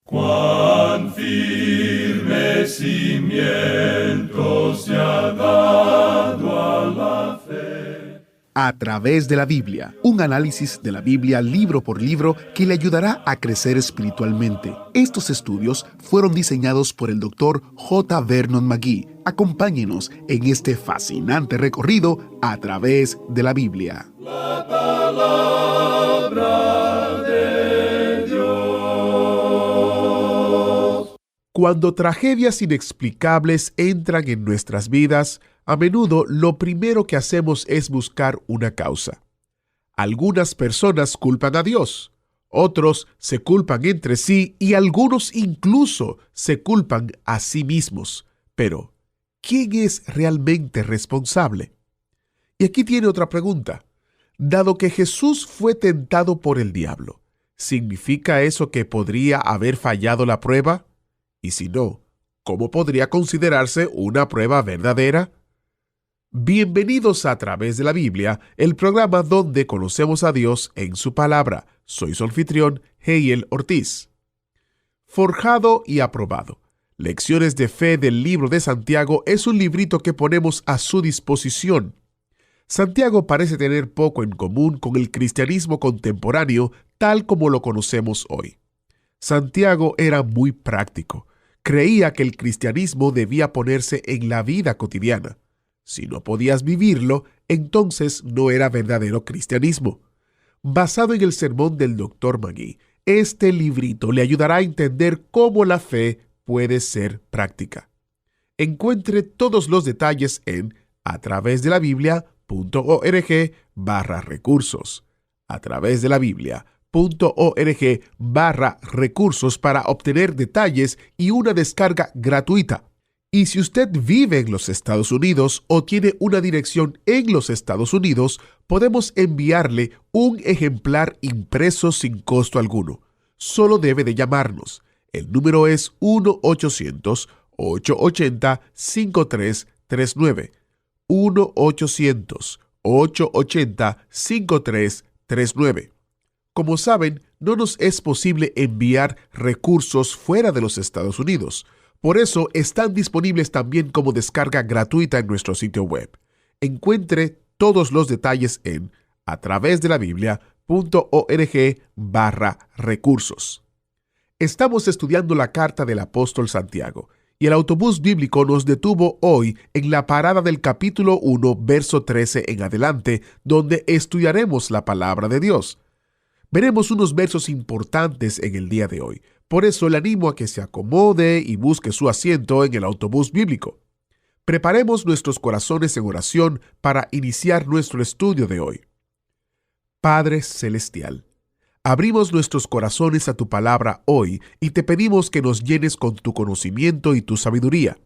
Cuán firme cimiento se ha dado a la fe. A través de la Biblia, un análisis de la Biblia libro por libro que le ayudará a crecer espiritualmente. Estos estudios fueron diseñados por el Dr. J. Vernon McGee. Acompáñenos en este fascinante recorrido a través de la Biblia. La palabra de Dios. Cuando tragedias inexplicables entran en nuestras vidas, a menudo lo primero que hacemos es buscar una causa. Algunas personas culpan a Dios, otros se culpan entre sí y algunos incluso se culpan a sí mismos. Pero, ¿quién es realmente responsable? Y aquí tiene otra pregunta. Dado que Jesús fue tentado por el diablo, ¿significa eso que podría haber fallado la prueba? Y si no, ¿cómo podría considerarse una prueba verdadera? Bienvenidos a Través de la Biblia, el programa donde conocemos a Dios en su palabra. Soy su anfitrión, Heiel Ortiz. Forjado y aprobado. Lecciones de fe del libro de Santiago es un librito que ponemos a su disposición. Santiago parece tener poco en común con el cristianismo contemporáneo tal como lo conocemos hoy. Santiago era muy práctico. Creía que el cristianismo debía ponerse en la vida cotidiana. Si no podías vivirlo, entonces no era verdadero cristianismo. Basado en el sermón del Dr. McGee, este librito le ayudará a entender cómo la fe puede ser práctica. Encuentre todos los detalles en atravesdelabiblia.org/recursos. atravesdelabiblia.org/recursos para obtener detalles y una descarga gratuita. Y si usted vive en los Estados Unidos o tiene una dirección en los Estados Unidos, podemos enviarle un ejemplar impreso sin costo alguno. Solo debe de llamarnos. El número es 1-800-880-5339. 1-800-880-5339. Como saben, no nos es posible enviar recursos fuera de los Estados Unidos. Por eso están disponibles también como descarga gratuita en nuestro sitio web. Encuentre todos los detalles en atravesdelabiblia.org/recursos. Estamos estudiando la carta del apóstol Santiago y el autobús bíblico nos detuvo hoy en la parada del capítulo 1, verso 13 en adelante, donde estudiaremos la palabra de Dios. Veremos unos versos importantes en el día de hoy. Por eso le animo a que se acomode y busque su asiento en el autobús bíblico. Preparemos nuestros corazones en oración para iniciar nuestro estudio de hoy. Padre Celestial, abrimos nuestros corazones a tu palabra hoy y te pedimos que nos llenes con tu conocimiento y tu sabiduría.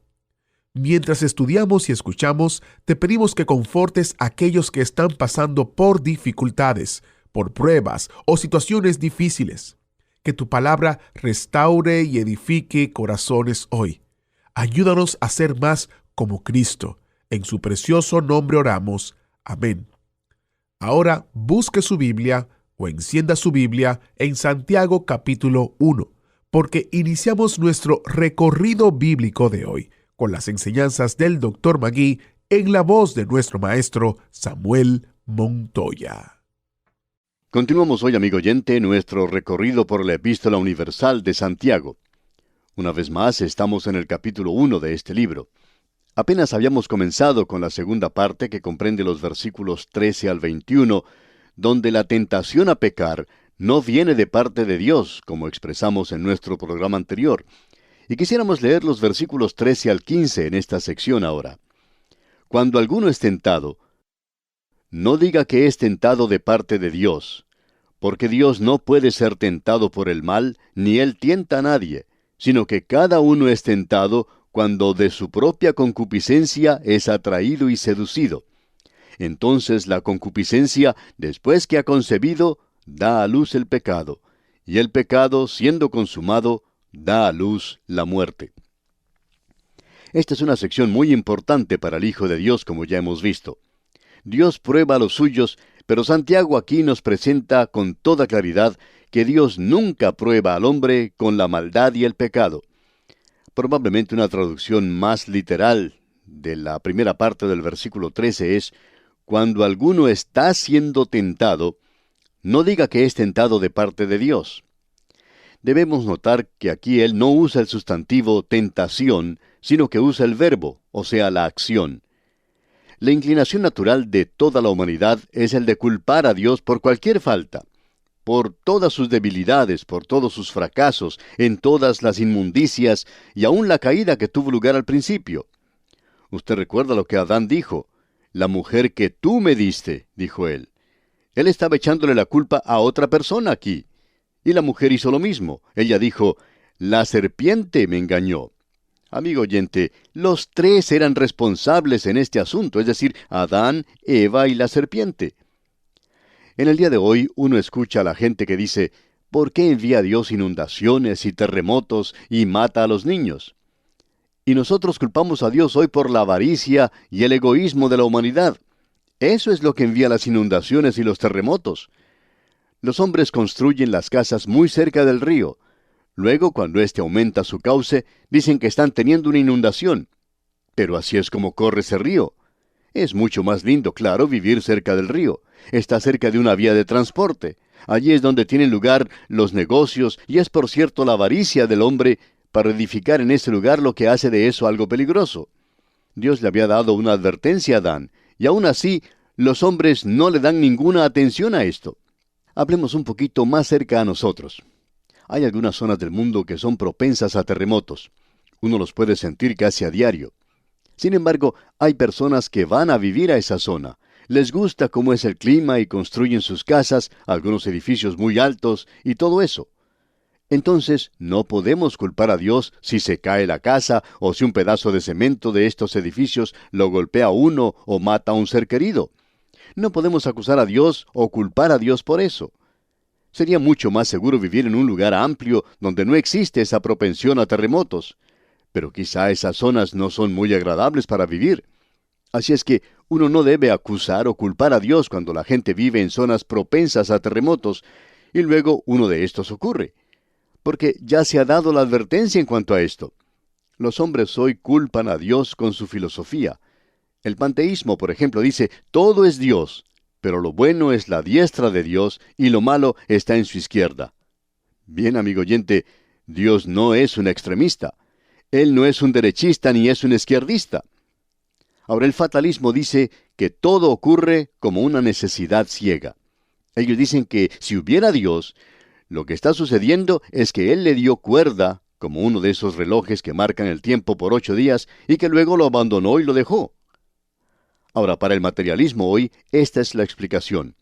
Mientras estudiamos y escuchamos, te pedimos que confortes a aquellos que están pasando por dificultades, por pruebas o situaciones difíciles. Que tu palabra restaure y edifique corazones hoy. Ayúdanos a ser más como Cristo. En su precioso nombre oramos. Amén. Ahora busque su Biblia o encienda su Biblia en Santiago capítulo 1, porque iniciamos nuestro recorrido bíblico de hoy con las enseñanzas del Dr. McGee en la voz de nuestro maestro Samuel Montoya. Continuamos hoy, amigo oyente, nuestro recorrido por la Epístola Universal de Santiago. Una vez más, estamos en el capítulo 1 de este libro. Apenas habíamos comenzado con la segunda parte que comprende los versículos 13 al 21, donde la tentación a pecar no viene de parte de Dios, como expresamos en nuestro programa anterior. Y quisiéramos leer los versículos 13 al 15 en esta sección ahora. Cuando alguno es tentado, no diga que es tentado de parte de Dios, porque Dios no puede ser tentado por el mal, ni Él tienta a nadie, sino que cada uno es tentado cuando de su propia concupiscencia es atraído y seducido. Entonces la concupiscencia, después que ha concebido, da a luz el pecado, y el pecado, siendo consumado, da a luz la muerte. Esta es una sección muy importante para el Hijo de Dios, como ya hemos visto. Dios prueba a los suyos, pero Santiago aquí nos presenta con toda claridad que Dios nunca prueba al hombre con la maldad y el pecado. Probablemente una traducción más literal de la primera parte del versículo 13 es: cuando alguno está siendo tentado, no diga que es tentado de parte de Dios. Debemos notar que aquí él no usa el sustantivo tentación, sino que usa el verbo, o sea, la acción. La inclinación natural de toda la humanidad es el de culpar a Dios por cualquier falta, por todas sus debilidades, por todos sus fracasos, en todas las inmundicias y aun la caída que tuvo lugar al principio. Usted recuerda lo que Adán dijo: la mujer que tú me diste, dijo él. Él estaba echándole la culpa a otra persona aquí. Y la mujer hizo lo mismo. Ella dijo: la serpiente me engañó. Amigo oyente, los tres eran responsables en este asunto, es decir, Adán, Eva y la serpiente. En el día de hoy uno escucha a la gente que dice: ¿por qué envía Dios inundaciones y terremotos y mata a los niños? Y nosotros culpamos a Dios hoy por la avaricia y el egoísmo de la humanidad. Eso es lo que envía las inundaciones y los terremotos. Los hombres construyen las casas muy cerca del río. Luego, cuando éste aumenta su cauce, dicen que están teniendo una inundación. Pero así es como corre ese río. Es mucho más lindo, claro, vivir cerca del río. Está cerca de una vía de transporte. Allí es donde tienen lugar los negocios, y es por cierto la avaricia del hombre para edificar en ese lugar lo que hace de eso algo peligroso. Dios le había dado una advertencia a Adán, y aún así los hombres no le dan ninguna atención a esto. Hablemos un poquito más cerca a nosotros. Hay algunas zonas del mundo que son propensas a terremotos. Uno los puede sentir casi a diario. Sin embargo, hay personas que van a vivir a esa zona. Les gusta cómo es el clima y construyen sus casas, algunos edificios muy altos y todo eso. Entonces, no podemos culpar a Dios si se cae la casa o si un pedazo de cemento de estos edificios lo golpea a uno o mata a un ser querido. No podemos acusar a Dios o culpar a Dios por eso. Sería mucho más seguro vivir en un lugar amplio donde no existe esa propensión a terremotos. Pero quizá esas zonas no son muy agradables para vivir. Así es que uno no debe acusar o culpar a Dios cuando la gente vive en zonas propensas a terremotos y luego uno de estos ocurre. Porque ya se ha dado la advertencia en cuanto a esto. Los hombres hoy culpan a Dios con su filosofía. El panteísmo, por ejemplo, dice: todo es Dios, pero lo bueno es la diestra de Dios y lo malo está en su izquierda. Bien, amigo oyente, Dios no es un extremista. Él no es un derechista ni es un izquierdista. Ahora, el fatalismo dice que todo ocurre como una necesidad ciega. Ellos dicen que si hubiera Dios, lo que está sucediendo es que Él le dio cuerda, como uno de esos relojes que marcan el tiempo por 8 días, y que luego lo abandonó y lo dejó. Ahora, para el materialismo hoy, esta es la explicación.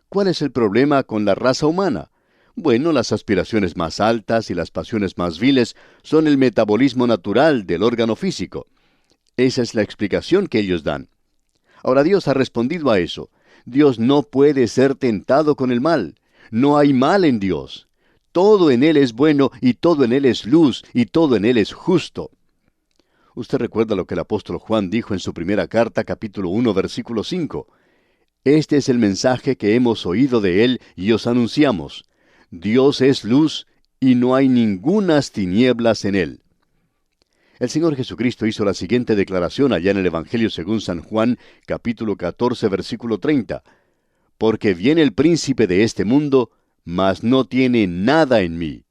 ¿Cuál es el problema con la raza humana? Bueno, las aspiraciones más altas y las pasiones más viles son el metabolismo natural del órgano físico. Esa es la explicación que ellos dan. Ahora, Dios ha respondido a eso. Dios no puede ser tentado con el mal. No hay mal en Dios. Todo en Él es bueno y todo en Él es luz y todo en Él es justo. Usted recuerda lo que el apóstol Juan dijo en su primera carta, capítulo 1, versículo 5. Este es el mensaje que hemos oído de Él y os anunciamos. Dios es luz y no hay ningunas tinieblas en Él. El Señor Jesucristo hizo la siguiente declaración allá en el Evangelio según San Juan, capítulo 14, versículo 30. Porque viene el príncipe de este mundo, mas no tiene nada en mí.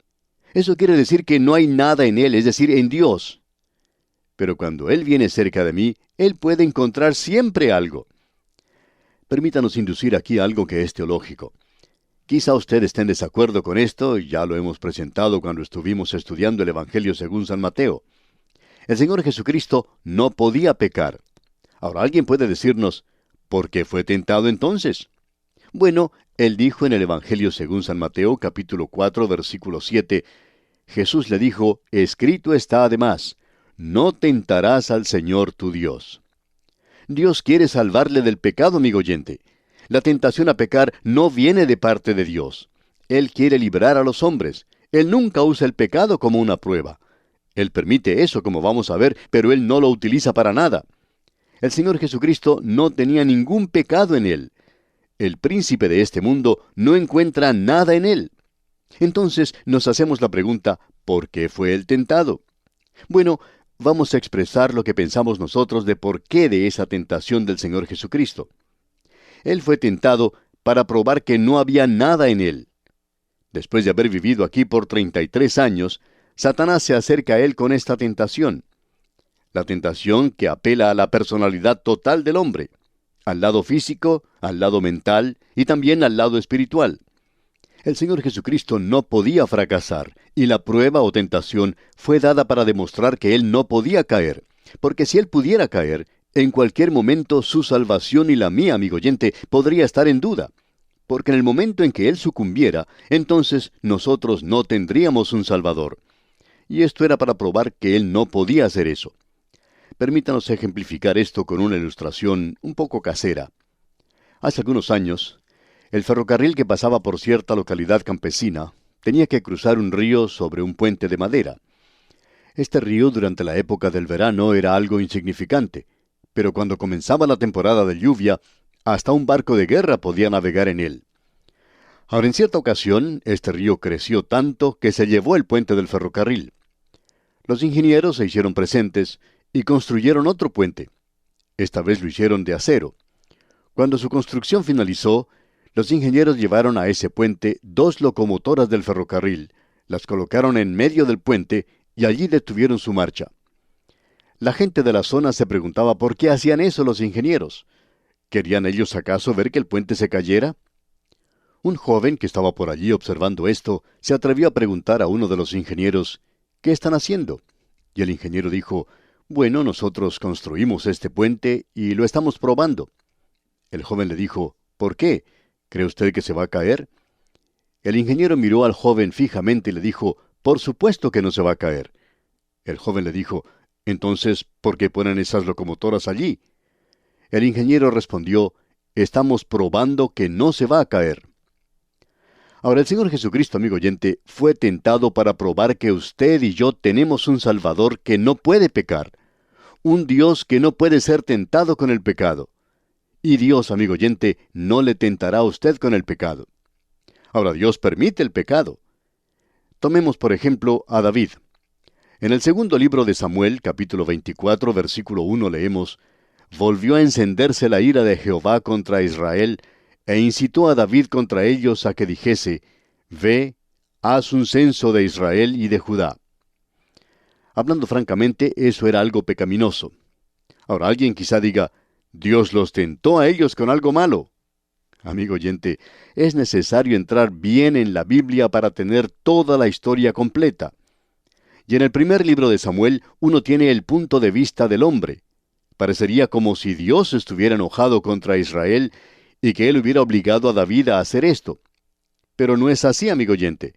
Eso quiere decir que no hay nada en Él, es decir, en Dios. Pero cuando Él viene cerca de mí, Él puede encontrar siempre algo. Permítanos inducir aquí algo que es teológico. Quizá usted esté en desacuerdo con esto, y ya lo hemos presentado cuando estuvimos estudiando el Evangelio según San Mateo. El Señor Jesucristo no podía pecar. Ahora alguien puede decirnos: ¿por qué fue tentado entonces? Bueno, Él dijo en el Evangelio según San Mateo, capítulo 4, versículo 7, Jesús le dijo: escrito está además, no tentarás al Señor tu Dios. Dios quiere salvarle del pecado, amigo oyente. La tentación a pecar no viene de parte de Dios. Él quiere librar a los hombres. Él nunca usa el pecado como una prueba. Él permite eso, como vamos a ver, pero Él no lo utiliza para nada. El Señor Jesucristo no tenía ningún pecado en Él. El príncipe de este mundo no encuentra nada en Él. Entonces nos hacemos la pregunta, ¿por qué fue él tentado? Bueno, vamos a expresar lo que pensamos nosotros de por qué de esa tentación del Señor Jesucristo. Él fue tentado para probar que no había nada en él. Después de haber vivido aquí por 33 años, Satanás se acerca a él con esta tentación. La tentación que apela a la personalidad total del hombre, al lado físico, al lado mental y también al lado espiritual. El Señor Jesucristo no podía fracasar, y la prueba o tentación fue dada para demostrar que Él no podía caer, porque si Él pudiera caer, en cualquier momento su salvación y la mía, amigo oyente, podría estar en duda. Porque en el momento en que Él sucumbiera, entonces nosotros no tendríamos un Salvador. Y esto era para probar que Él no podía hacer eso. Permítanos ejemplificar esto con una ilustración un poco casera. Hace algunos años, el ferrocarril que pasaba por cierta localidad campesina tenía que cruzar un río sobre un puente de madera. Este río durante la época del verano era algo insignificante, pero cuando comenzaba la temporada de lluvia, hasta un barco de guerra podía navegar en él. Ahora, en cierta ocasión, este río creció tanto que se llevó el puente del ferrocarril. Los ingenieros se hicieron presentes y construyeron otro puente. Esta vez lo hicieron de acero. Cuando su construcción finalizó, los ingenieros llevaron a ese puente 2 locomotoras del ferrocarril, las colocaron en medio del puente y allí detuvieron su marcha. La gente de la zona se preguntaba por qué hacían eso los ingenieros. ¿Querían ellos acaso ver que el puente se cayera? Un joven que estaba por allí observando esto se atrevió a preguntar a uno de los ingenieros, ¿qué están haciendo? Y el ingeniero dijo, bueno, nosotros construimos este puente y lo estamos probando. El joven le dijo, ¿por qué? ¿Cree usted que se va a caer? El ingeniero miró al joven fijamente y le dijo, por supuesto que no se va a caer. El joven le dijo, entonces, ¿por qué ponen esas locomotoras allí? El ingeniero respondió, estamos probando que no se va a caer. Ahora, el Señor Jesucristo, amigo oyente, fue tentado para probar que usted y yo tenemos un Salvador que no puede pecar, un Dios que no puede ser tentado con el pecado. Y Dios, amigo oyente, no le tentará a usted con el pecado. Ahora, Dios permite el pecado. Tomemos, por ejemplo, a David. En el segundo libro de Samuel, capítulo 24, versículo 1, leemos, volvió a encenderse la ira de Jehová contra Israel, e incitó a David contra ellos a que dijese, ve, haz un censo de Israel y de Judá. Hablando francamente, eso era algo pecaminoso. Ahora alguien quizá diga, Dios los tentó a ellos con algo malo. Amigo oyente, es necesario entrar bien en la Biblia para tener toda la historia completa. Y en el primer libro de Samuel, uno tiene el punto de vista del hombre. Parecería como si Dios estuviera enojado contra Israel y que Él hubiera obligado a David a hacer esto. Pero no es así, amigo oyente.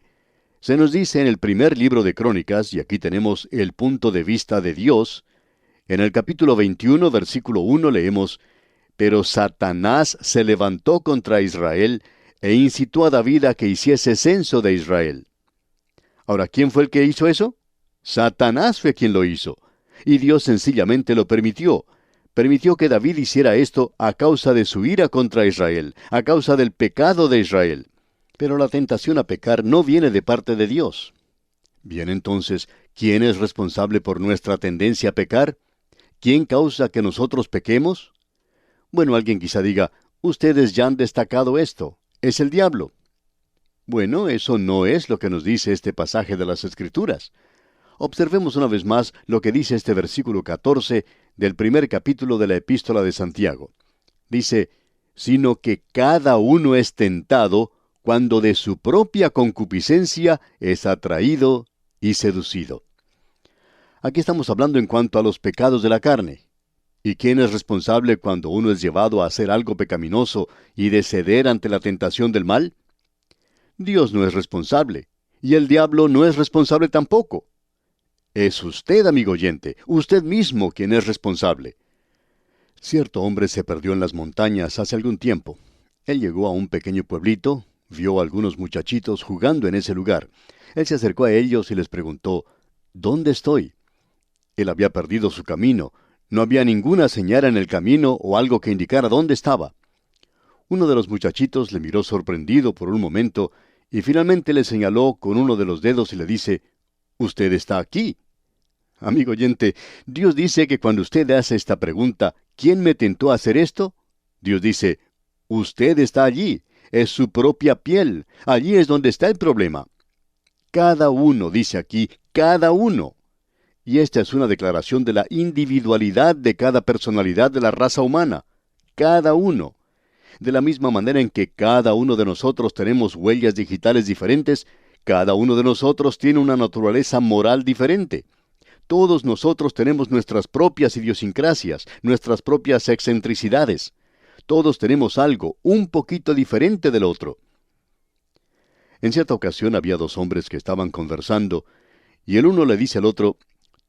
Se nos dice en el primer libro de Crónicas, y aquí tenemos el punto de vista de Dios, en el capítulo 21, versículo 1 leemos, pero Satanás se levantó contra Israel e incitó a David a que hiciese censo de Israel. Ahora, ¿quién fue el que hizo eso? Satanás fue quien lo hizo. Y Dios sencillamente lo permitió. Permitió que David hiciera esto a causa de su ira contra Israel, a causa del pecado de Israel. Pero la tentación a pecar no viene de parte de Dios. Bien, entonces, ¿quién es responsable por nuestra tendencia a pecar? ¿Quién causa que nosotros pequemos? Bueno, alguien quizá diga, ustedes ya han destacado esto, es el diablo. Bueno, eso no es lo que nos dice este pasaje de las Escrituras. Observemos una vez más lo que dice este versículo 14 del primer capítulo de la Epístola de Santiago. Dice, sino que cada uno es tentado cuando de su propia concupiscencia es atraído y seducido. Aquí estamos hablando en cuanto a los pecados de la carne. ¿Y quién es responsable cuando uno es llevado a hacer algo pecaminoso y de ceder ante la tentación del mal? Dios no es responsable, y el diablo no es responsable tampoco. Es usted, amigo oyente, usted mismo quien es responsable. Cierto hombre se perdió en las montañas hace algún tiempo. Él llegó a un pequeño pueblito, vio a algunos muchachitos jugando en ese lugar. Él se acercó a ellos y les preguntó, ¿dónde estoy? Él había perdido su camino. No había ninguna señal en el camino o algo que indicara dónde estaba. Uno de los muchachitos le miró sorprendido por un momento Y finalmente le señaló con uno de los dedos y le dice, «Usted está aquí». Amigo oyente, Dios dice que cuando usted hace esta pregunta, ¿quién me tentó a hacer esto? Dios dice, usted está allí, es su propia piel, allí es donde está el problema. Cada uno, dice aquí, cada uno. Y esta es una declaración de la individualidad de cada personalidad de la raza humana. Cada uno. De la misma manera en que cada uno de nosotros tenemos huellas digitales diferentes, cada uno de nosotros tiene una naturaleza moral diferente. Todos nosotros tenemos nuestras propias idiosincrasias, nuestras propias excentricidades. Todos tenemos algo, un poquito diferente del otro. En cierta ocasión había dos hombres que estaban conversando, y el uno le dice al otro,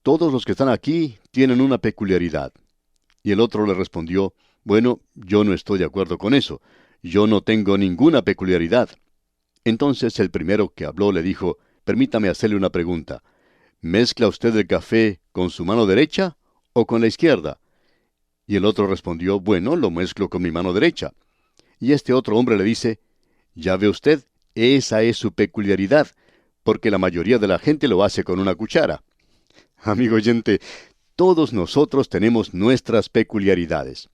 «Todos los que están aquí tienen una peculiaridad». Y el otro le respondió, «Bueno, yo no estoy de acuerdo con eso. Yo no tengo ninguna peculiaridad». Entonces el primero que habló le dijo, «Permítame hacerle una pregunta. ¿Mezcla usted el café con su mano derecha o con la izquierda?» Y el otro respondió, «Bueno, lo mezclo con mi mano derecha». Y este otro hombre le dice, «Ya ve usted, esa es su peculiaridad, porque la mayoría de la gente lo hace con una cuchara». Amigo oyente, todos nosotros tenemos nuestras peculiaridades.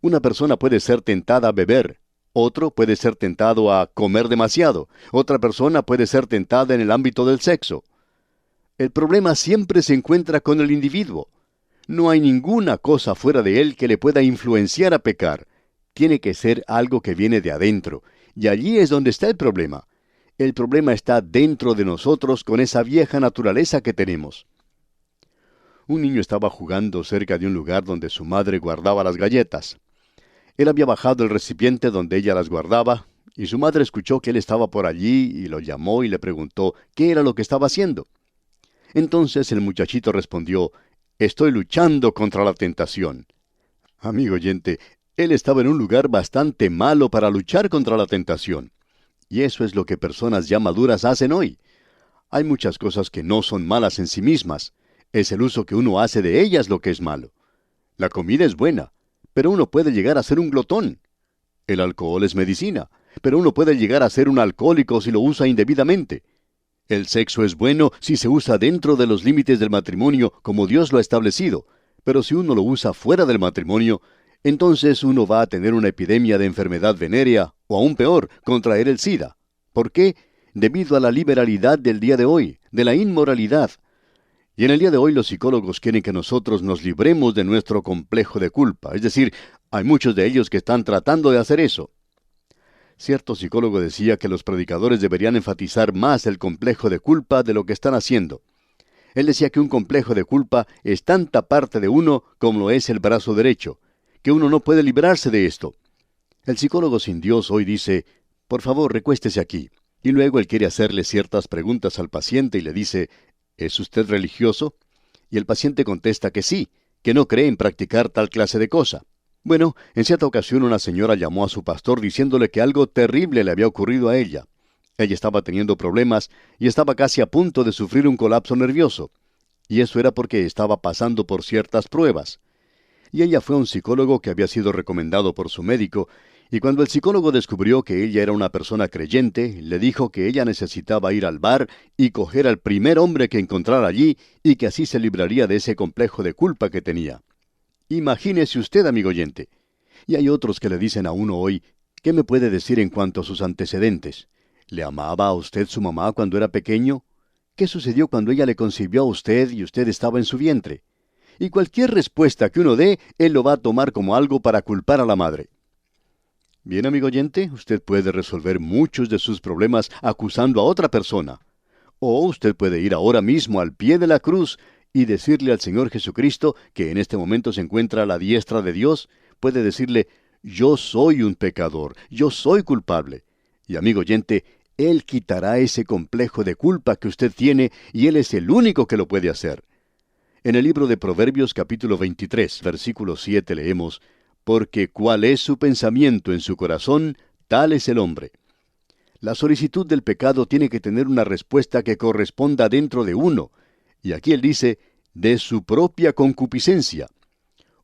Una persona puede ser tentada a beber, otro puede ser tentado a comer demasiado, otra persona puede ser tentada en el ámbito del sexo. El problema siempre se encuentra con el individuo. No hay ninguna cosa fuera de él que le pueda influenciar a pecar. Tiene que ser algo que viene de adentro, y allí es donde está el problema. El problema está dentro de nosotros con esa vieja naturaleza que tenemos. Un niño estaba jugando cerca de un lugar donde su madre guardaba las galletas. Él había bajado el recipiente donde ella las guardaba, y su madre escuchó que él estaba por allí y lo llamó y le preguntó qué era lo que estaba haciendo. Entonces el muchachito respondió, «Estoy luchando contra la tentación». Amigo oyente, él estaba en un lugar bastante malo para luchar contra la tentación. Y eso es lo que personas ya maduras hacen hoy. Hay muchas cosas que no son malas en sí mismas. Es el uso que uno hace de ellas lo que es malo. La comida es buena, pero uno puede llegar a ser un glotón. El alcohol es medicina, pero uno puede llegar a ser un alcohólico si lo usa indebidamente. El sexo es bueno si se usa dentro de los límites del matrimonio como Dios lo ha establecido, pero si uno lo usa fuera del matrimonio, entonces uno va a tener una epidemia de enfermedad venérea, o aún peor, contraer el SIDA. ¿Por qué? Debido a la liberalidad del día de hoy, de la inmoralidad. Y en el día de hoy los psicólogos quieren que nosotros nos libremos de nuestro complejo de culpa. Es decir, hay muchos de ellos que están tratando de hacer eso. Cierto psicólogo decía que los predicadores deberían enfatizar más el complejo de culpa de lo que están haciendo. Él decía que un complejo de culpa es tanta parte de uno como lo es el brazo derecho, que uno no puede librarse de esto. El psicólogo sin Dios hoy dice, «Por favor, recuéstese aquí». Y luego él quiere hacerle ciertas preguntas al paciente y le dice, «¿Es usted religioso?». Y el paciente contesta que sí, que no cree en practicar tal clase de cosa. Bueno, en cierta ocasión una señora llamó a su pastor diciéndole que algo terrible le había ocurrido a ella. Ella estaba teniendo problemas y estaba casi a punto de sufrir un colapso nervioso. Y eso era porque estaba pasando por ciertas pruebas. Y ella fue a un psicólogo que había sido recomendado por su médico, y cuando el psicólogo descubrió que ella era una persona creyente, le dijo que ella necesitaba ir al bar y coger al primer hombre que encontrara allí, y que así se libraría de ese complejo de culpa que tenía. Imagínese usted, amigo oyente. Y hay otros que le dicen a uno hoy, ¿qué me puede decir en cuanto a sus antecedentes? ¿Le amaba a usted su mamá cuando era pequeño? ¿Qué sucedió cuando ella le concibió a usted y usted estaba en su vientre? Y cualquier respuesta que uno dé, él lo va a tomar como algo para culpar a la madre. Bien, amigo oyente, usted puede resolver muchos de sus problemas acusando a otra persona. O usted puede ir ahora mismo al pie de la cruz y decirle al Señor Jesucristo, que en este momento se encuentra a la diestra de Dios, puede decirle, «Yo soy un pecador, yo soy culpable». Y amigo oyente, Él quitará ese complejo de culpa que usted tiene y Él es el único que lo puede hacer. En el libro de Proverbios capítulo 23, versículo 7 leemos, «Porque cuál es su pensamiento en su corazón, tal es el hombre». La solicitud del pecado tiene que tener una respuesta que corresponda dentro de uno. Y aquí él dice, de su propia concupiscencia.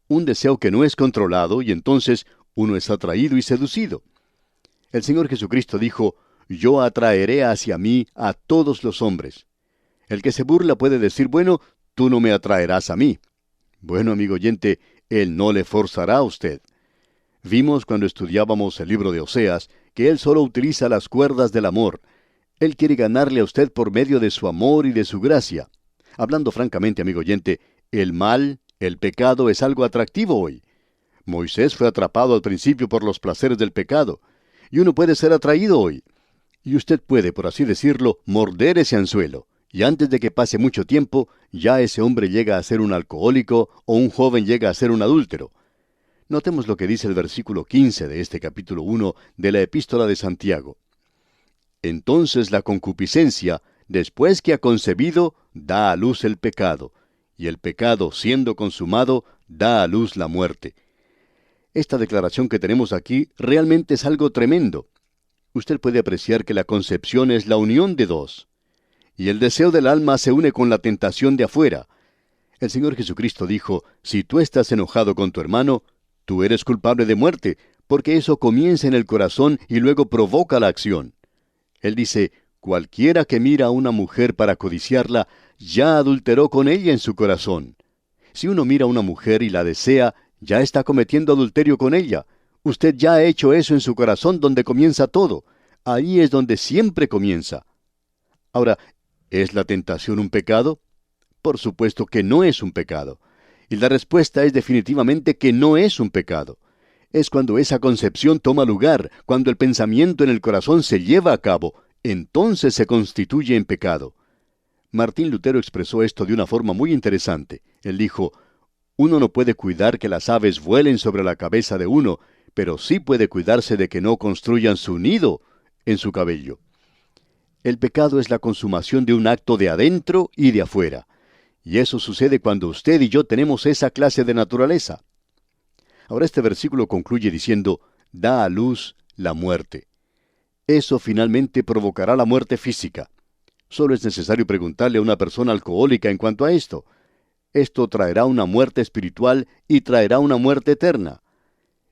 Un deseo que no es controlado y entonces uno es atraído y seducido. El Señor Jesucristo dijo, yo atraeré hacia mí a todos los hombres. El que se burla puede decir, bueno, tú no me atraerás a mí. Bueno, amigo oyente, Él no le forzará a usted. Vimos cuando estudiábamos el libro de Oseas que Él solo utiliza las cuerdas del amor. Él quiere ganarle a usted por medio de su amor y de su gracia. Hablando francamente, amigo oyente, el mal, el pecado es algo atractivo hoy. Moisés fue atrapado al principio por los placeres del pecado, y uno puede ser atraído hoy. Y usted puede, por así decirlo, morder ese anzuelo, y antes de que pase mucho tiempo, ya ese hombre llega a ser un alcohólico o un joven llega a ser un adúltero. Notemos lo que dice el versículo 15 de este capítulo 1 de la Epístola de Santiago. Entonces la concupiscencia, después que ha concebido, da a luz el pecado, y el pecado, siendo consumado, da a luz la muerte. Esta declaración que tenemos aquí realmente es algo tremendo. Usted puede apreciar que la concepción es la unión de dos. Y el deseo del alma se une con la tentación de afuera. El Señor Jesucristo dijo, si tú estás enojado con tu hermano, tú eres culpable de muerte, porque eso comienza en el corazón y luego provoca la acción. Él dice, cualquiera que mira a una mujer para codiciarla, ya adulteró con ella en su corazón. Si uno mira a una mujer y la desea, ya está cometiendo adulterio con ella. Usted ya ha hecho eso en su corazón donde comienza todo. Ahí es donde siempre comienza. Ahora, ¿es la tentación un pecado? Por supuesto que no es un pecado. Y la respuesta es definitivamente que no es un pecado. Es cuando esa concepción toma lugar, cuando el pensamiento en el corazón se lleva a cabo, entonces se constituye en pecado. Martín Lutero expresó esto de una forma muy interesante. Él dijo, uno no puede cuidar que las aves vuelen sobre la cabeza de uno, pero sí puede cuidarse de que no construyan su nido en su cabello. El pecado es la consumación de un acto de adentro y de afuera. Y eso sucede cuando usted y yo tenemos esa clase de naturaleza. Ahora este versículo concluye diciendo, da a luz la muerte. Eso finalmente provocará la muerte física. Solo es necesario preguntarle a una persona alcohólica en cuanto a esto. Esto traerá una muerte espiritual y traerá una muerte eterna.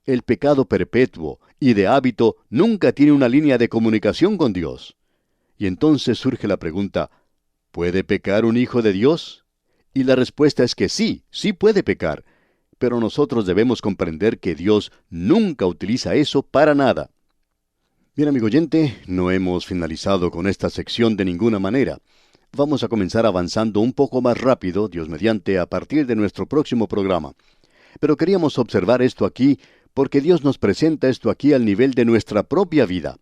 El pecado perpetuo y de hábito nunca tiene una línea de comunicación con Dios. Y entonces surge la pregunta, ¿puede pecar un hijo de Dios? Y la respuesta es que sí, sí puede pecar. Pero nosotros debemos comprender que Dios nunca utiliza eso para nada. Bien, amigo oyente, no hemos finalizado con esta sección de ninguna manera. Vamos a comenzar avanzando un poco más rápido, Dios mediante, a partir de nuestro próximo programa. Pero queríamos observar esto aquí, porque Dios nos presenta esto aquí al nivel de nuestra propia vida.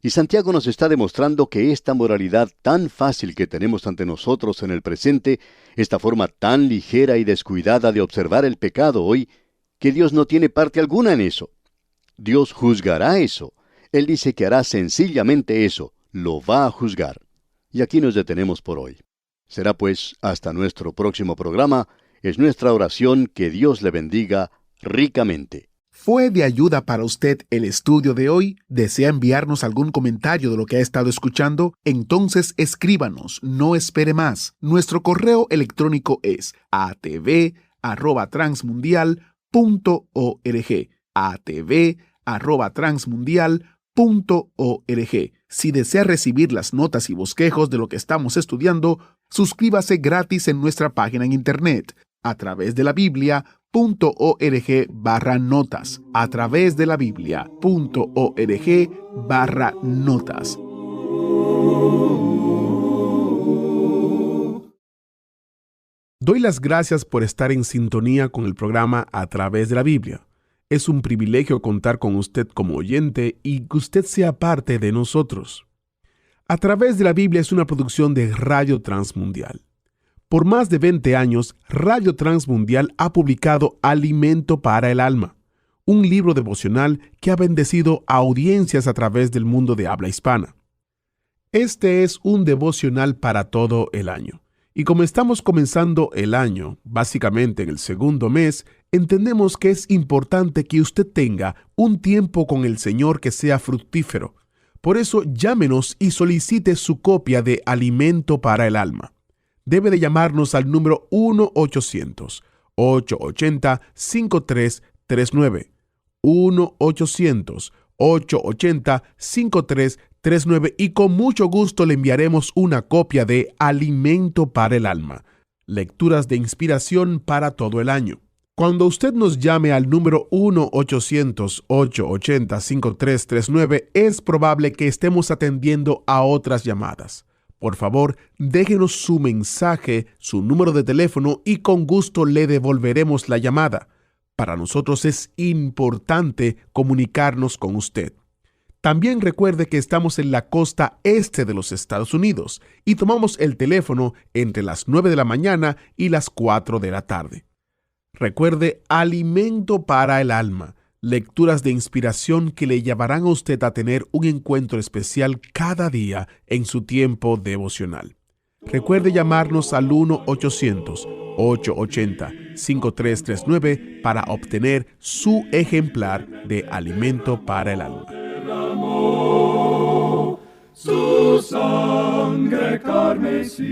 Y Santiago nos está demostrando que esta moralidad tan fácil que tenemos ante nosotros en el presente, esta forma tan ligera y descuidada de observar el pecado hoy, que Dios no tiene parte alguna en eso. Dios juzgará eso. Él dice que hará sencillamente eso, lo va a juzgar. Y aquí nos detenemos por hoy. Será pues hasta nuestro próximo programa. Es nuestra oración que Dios le bendiga ricamente. ¿Fue de ayuda para usted el estudio de hoy? ¿Desea enviarnos algún comentario de lo que ha estado escuchando? Entonces escríbanos, no espere más. Nuestro correo electrónico es atv@transmundial.org. atv@transmundial.org. Si desea recibir las notas y bosquejos de lo que estamos estudiando, suscríbase gratis en nuestra página en internet a través de la Biblia.org/notas. A través de la Biblia.org/notas. Doy las gracias por estar en sintonía con el programa A través de la Biblia. Es un privilegio contar con usted como oyente y que usted sea parte de nosotros. A través de la Biblia es una producción de Radio Transmundial. Por más de 20 años, Radio Transmundial ha publicado Alimento para el Alma, un libro devocional que ha bendecido a audiencias a través del mundo de habla hispana. Este es un devocional para todo el año. Y como estamos comenzando el año, básicamente en el segundo mes, entendemos que es importante que usted tenga un tiempo con el Señor que sea fructífero. Por eso, llámenos y solicite su copia de Alimento para el Alma. Debe de llamarnos al número 1-800-880-5339. 1-800-880-5339. 5339 y con mucho gusto le enviaremos una copia de Alimento para el Alma, lecturas de inspiración para todo el año. Cuando usted nos llame al número 1-800-880-5339, es probable que estemos atendiendo a otras llamadas. Por favor, déjenos su mensaje, su número de teléfono y con gusto le devolveremos la llamada. Para nosotros es importante comunicarnos con usted. También recuerde que estamos en la costa este de los Estados Unidos y tomamos el teléfono entre las 9 de la mañana y las 4 de la tarde. Recuerde, Alimento para el Alma, lecturas de inspiración que le llevarán a usted a tener un encuentro especial cada día en su tiempo devocional. Recuerde llamarnos al 1-800-880-5339 para obtener su ejemplar de Alimento para el Alma. Su sangre carmesí.